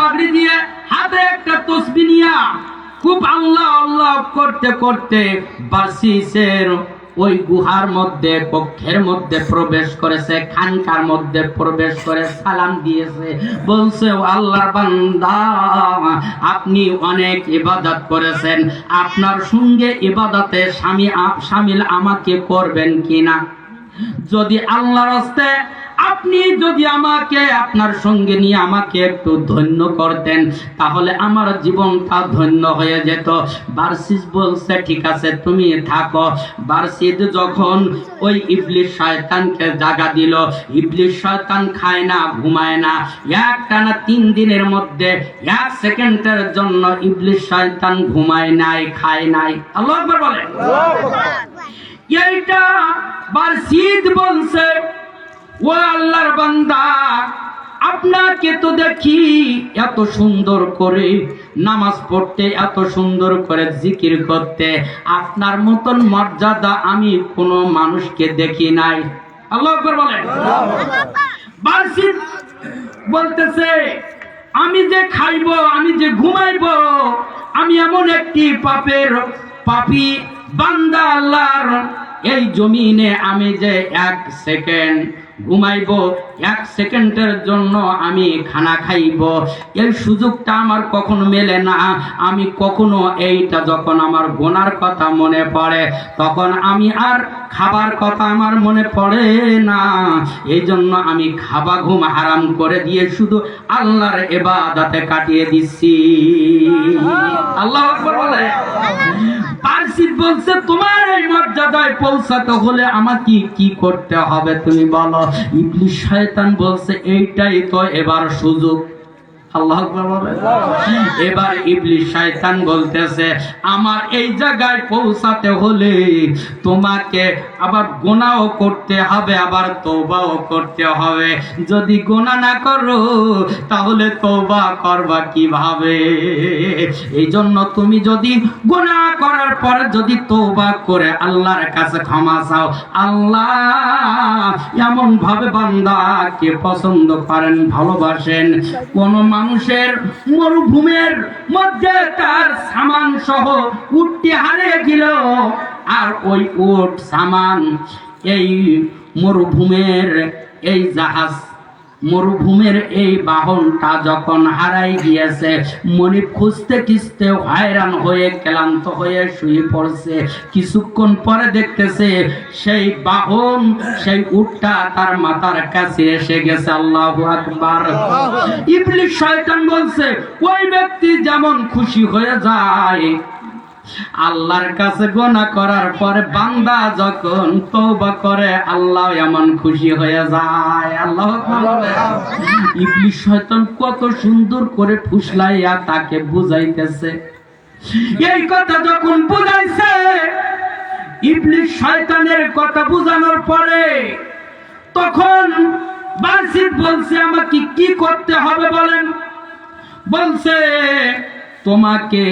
পাগড়ি দিয়ে, হাতে একটা তসবিহ নিয়া খুব আল্লাহ আল্লাহ করতে করতে বার্সিসের ওই গুহার মধ্যে, কক্ষের মধ্যে প্রবেশ করেছে, খানকার মধ্যে প্রবেশ করে সালাম দিয়েছে। বলছে, ও আল্লাহর বান্দা, আপনি অনেক ইবাদত করেছেন, আপনার সঙ্গে ইবাদতে শামিল আমাকে করবেন কিনা? যদি আল্লাহর রাস্তে আপনি যদি আমাকে আপনার সঙ্গে নিয়ে আমাকে একটু ধন্য করতেন, তাহলে আমার জীবনটা ধন্য হয়ে যেত। বার্সিস বলছে, ঠিক আছে, তুমি থাকো। বার্সিস যখন ওই ইবলিস শয়তানকে জাগা দিল, ইবলিস শয়তান খায় না, ঘুমায় না, একটানা 3 দিনের মধ্যে 1 সেকেন্ডের জন্য ইবলিস শয়তান ঘুমায় নাই, খায় নাই। আল্লাহু আকবার বলেন। এইটা বার্সিস বলছে, ও আল্লাহর বান্দা, আপনাকে তো দেখি এত সুন্দর করে নামাজ পড়তে, এত সুন্দর করে জিকির করতে, আপনার মতন মর্যাদা আমি কোনো মানুষকে দেখি নাই। আল্লাহু আকবার বলেন। বার্সিস বলতেছে, আমি যে খাইবো, আমি যে ঘুমাইবো, আমি এমন একটি পাপী বান্দা আল্লাহর, এই জমিনে আমি যে 1 সেকেন্ড ঘুমাইবো, 1 সেকেন্ডের জন্য আমি খানা খাইব, এই সুযোগটা আমার কখনো মেলে না। আমি কখনো এইটা যখন আমার গোনার কথা মনে পড়ে, তখন আমি আর খাবার কথা আমার মনে পড়ে না। এই জন্য আমি খাবা ঘুম হারাম করে দিয়ে শুধু আল্লাহর ইবাদতে কাটিয়ে দিচ্ছি। আল্লাহু আকবার বলে। বার্সিস বলছে, তোমার এই মর্যাদায় পৌঁছাতে হলে আমাকে কি করতে হবে তুমি বলো? ইবলিস শয়তান বলছে, এইটাই তো এবার সুযোগ। আল্লাহু আকবার বলে। এবার ইবলিস শয়তান বলতেছে, আমার এই জায়গায় পৌঁছাতে হলে তোমাকে আবার গুনাহও করতে হবে, আবার তওবাও করতে হবে। যদি গুনাহ না করো তাহলে তওবা করবা কিভাবে? এই জন্য তুমি যদি গুনাহ করার পর যদি তওবা করে আল্লাহর কাছে ক্ষমা চাও, আল্লাহ এমন ভাবে বান্দাকে পছন্দ করেন, ভালোবাসেন। কোন মানুষের মরুভূমির মধ্যে তার সামান সহ উটটি হারিয়ে গেল, আর ওই উট সামান এই মরুভূমির এই জাহাজ, মরুভূমির এই বাহনটা যখন হারাই গিয়েছে, মনিব খুঁজতে খুঁজতে হয়রান হয়ে ক্লান্ত হয়ে শুয়ে পড়ছে। কিছুক্ষণ পরে দেখতেছে সেই বাহন, সেই উটটা তার মাথার কাছে এসে গেছে। আল্লাহু আকবার। ইবলিস শয়তান বলছে, ওই ব্যক্তি যেমন খুশি হয়ে যায় আল্লাহর কাছে গুনাহ করার পরে, বান্দা যখন তওবা করে আল্লাহ এমন খুশি হয়ে যায়। আল্লাহু আকবার। ইবলিস শয়তান কত সুন্দর করে ফুসলাইয়া তাকে বুঝাইতেছে। এই কথা যখন বুঝাইছে, ইবলিস শয়তানের কথা বুঝানোর পরে তখন বার্সিস বলছে, আমাকে কি করতে হবে বলেন? বলছে, তোমাকে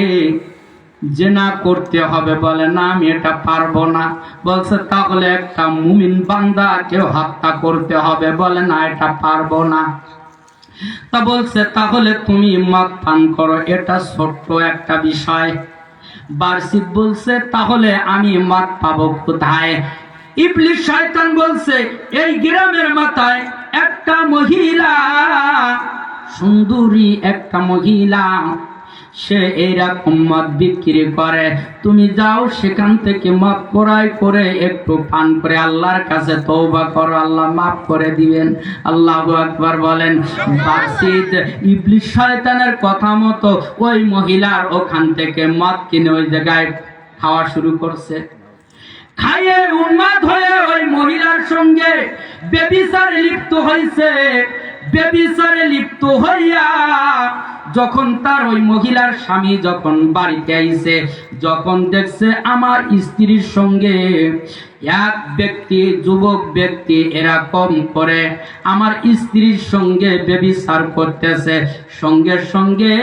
জিনা করতে হবে। বলে, না আমি এটা পারবো না। বলছে, তাহলে একটা মুমিন বান্দাকে হত্যা করতে হবে। বলে, না এটা পারবো না। তা বলছে, তাহলে তুমি মদ পান করো, এটা ছোট্ট একটা বিষয়। বার্সিস বলছে, তাহলে আমি মদ পাবো কোথায়? ইবলিস শয়তান বলছে, এই গ্রামের মাথায় একটা মহিলা, সুন্দরী একটা মহিলা, সে এইরকম মদ বিক্রি করে, তুমি যাও সেখান থেকে মদ ক্রয় করে একটু পান করে আল্লাহর কাছে তওবা করো, আল্লাহ মাফ করে দিবেন। আল্লাহু আকবার বলেন। বার্সিস ইবলিস শয়তানের কথা মতো ওই মহিলার ওখান থেকে মদ কিনে ওই জায়গায় খাওয়া শুরু করছে। খাইয়ে উন্মাদ হয়ে ওই মহিলার সঙ্গে ব্যভিচারে লিপ্ত হয়েছে। ব্যভিচারে লিপ্ত হইয়া যখন তার ওই মহিলার স্বামী যখন বাড়িতে আইছে, যখন দেখছে আমার স্ত্রীর সঙ্গে এক ব্যক্তি, যুবক ব্যক্তি এরকম করে আমার স্ত্রীর সঙ্গে ব্যভিচার করতেছে, সঙ্গে সঙ্গে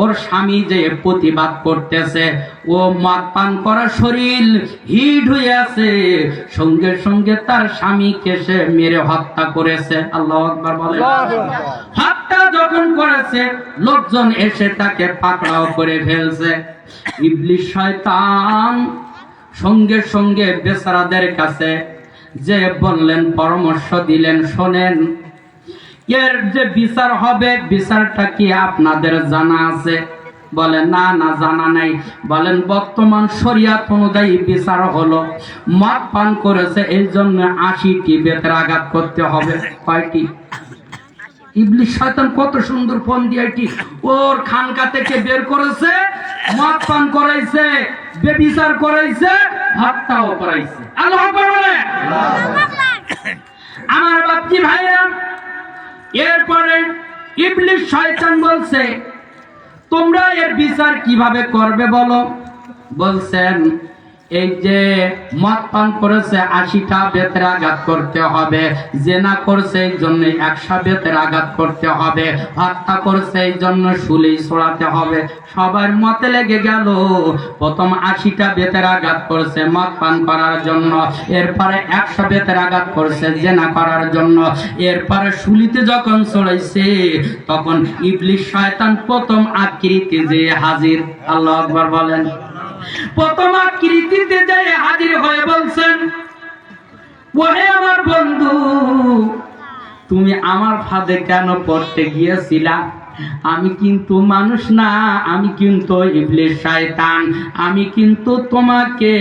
ওর স্বামী যে প্রতিবাদ করতেছে, ও মদ পান করা শরীর হিট হয়ে আছে, সঙ্গে সঙ্গে তার স্বামীকে সে মেরে হত্যা করেছে। আল্লাহু আকবার বলে। হত্যা যখন করেছে, লোকজন এসে তাকে পাকড়াও করে ফেলছে। ইবলিস শয়তান সঙ্গে সঙ্গে বেচারাদের কাছে যে বললেন, পরামর্শ দিলেন, শোনেন, এর যে বিচার হবে, বিচারটা কি আপনাদের জানা আছে? বলে না, না জানা নাই। বলেন বর্তমান শরিয়াত অনুযায়ী বিচার হলো, মদ পান করেছে এই জন্য 80টি বেতের আঘাত করতে হবে। কয়টি? ইবলিস শয়তান কত সুন্দর ফোন দিয়েটি ওর খানকা থেকে বের করেছে, মদ পান করাইছে, বেবিচার করাইছে, হত্যাও করাইছে। আল্লাহু আকবার বলে। আমার বাপজি ভাইরা, এরপরে ইবলিস শয়তান বলছে, তোমরা এর বিচার কিভাবে করবে বলো? বলছেন, এই যে মদ পান করেছে 80টা বেতের আঘাত করতে হবে, জেনা করছে এই জন্য 100 বেতের আঘাত করতে হবে, হত্যা করছে এই জন্য শুলি ছড়াতে হবে। সবার মতে লেগে গেল, প্রথম 80টা বেতের আঘাত করছে মদ পান করার জন্য, এরপরে 100 বেতের আঘাত করছে জেনা করার জন্য, এরপরে শুলিতে যখন ছড়াইছে তখন ইবলিস শয়তান প্রথম আকৃতি যে হাজির। আল্লাহু আকবার বলেন। প্রথম আকৃতিতে যায় হাজির হয়ে বলছেন, ওহে আমার বন্ধু, তুমি আমার ফাঁদে কেন পড়তে গিয়েছিলা? আমি কিন্তু মানুষ না, আমি কিন্তু ইবলিস শয়তান। আমি কিন্তু তোমাকে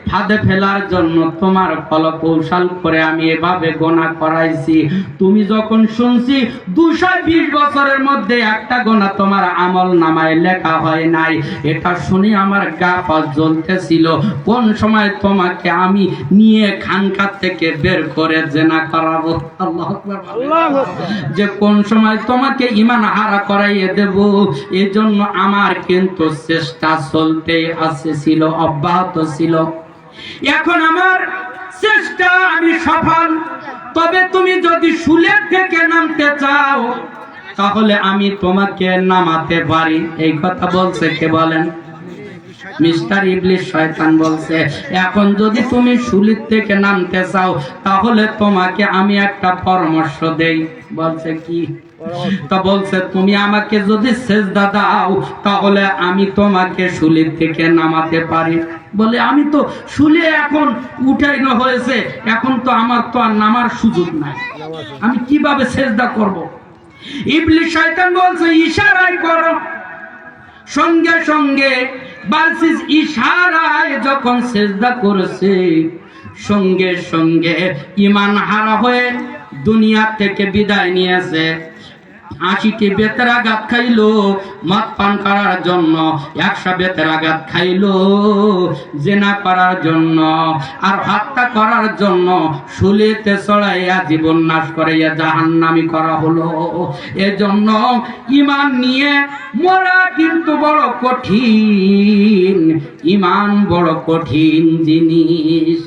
ফাঁদে ফেলার জন্য তোমার কৌশল করে আমি এভাবে গোনা করাইছি। তুমি যখন শুনছি 220 বছরের মধ্যে একটা গোনা তোমার আমল নামায় লেখা হয় নাই, এটা শুনে আমার গা পা জ্বলতেছিল। কোন সময় তোমাকে আমি নিয়ে খানকা থেকে বের করে জেনা করাবো। আল্লাহু আকবার। যে কোন সময় তোমাকে ঈমান হারা করাইয়ে দেব, এই জন্য আমার কিন্তু চেষ্টা চলতে ছিল, অব্যাহত ছিল। এখন আমার চেষ্টা আমি সফল। তবে তুমি যদি শুলে থেকে নামতে চাও তাহলে আমি তোমাকে নামাতে পারি। এই কথা বলছে কে বলেন? মিস্টার ইবলিস শয়তান বলছে, এখন যদি তুমি শুলির থেকে নামতে চাও তাহলে তোমাকে আমি একটা পরামর্শ দেই। বলছে কি? তো বলছে, তুমি আমাকে যদি সেজদা দাও তাহলে আমি তোমাকে শুলির থেকে নামাতে পারি। বলে, আমি তো শুলে এখন উঠাইনো হয়েছে, এখন তো আমার তো আর নামার সুযোগ নাই, আমি কিভাবে সেজদা করব? ইবলিস শয়তান বলছে, ইশারায় করো। সঙ্গে সঙ্গে বালসিস ইশারায় যখন সেজদা করেছে, সঙ্গে সঙ্গে ঈমান হারা হয়ে দুনিয়া থেকে বিদায় নিয়েছে। 80টি বেতের আঘাত খাইলো মদ পান করার জন্য, 100 বেতের আঘাত খাইলো জেনা করার জন্য, আর হত্যা করার জন্য শুলিতে চড়াইয়া জীবন নাশ করাইয়া জাহান্নামী করা হলো। এজন্য ঈমান নিয়ে মরা কিন্তু বড় কঠিন, ঈমান বড় কঠিন জিনিস।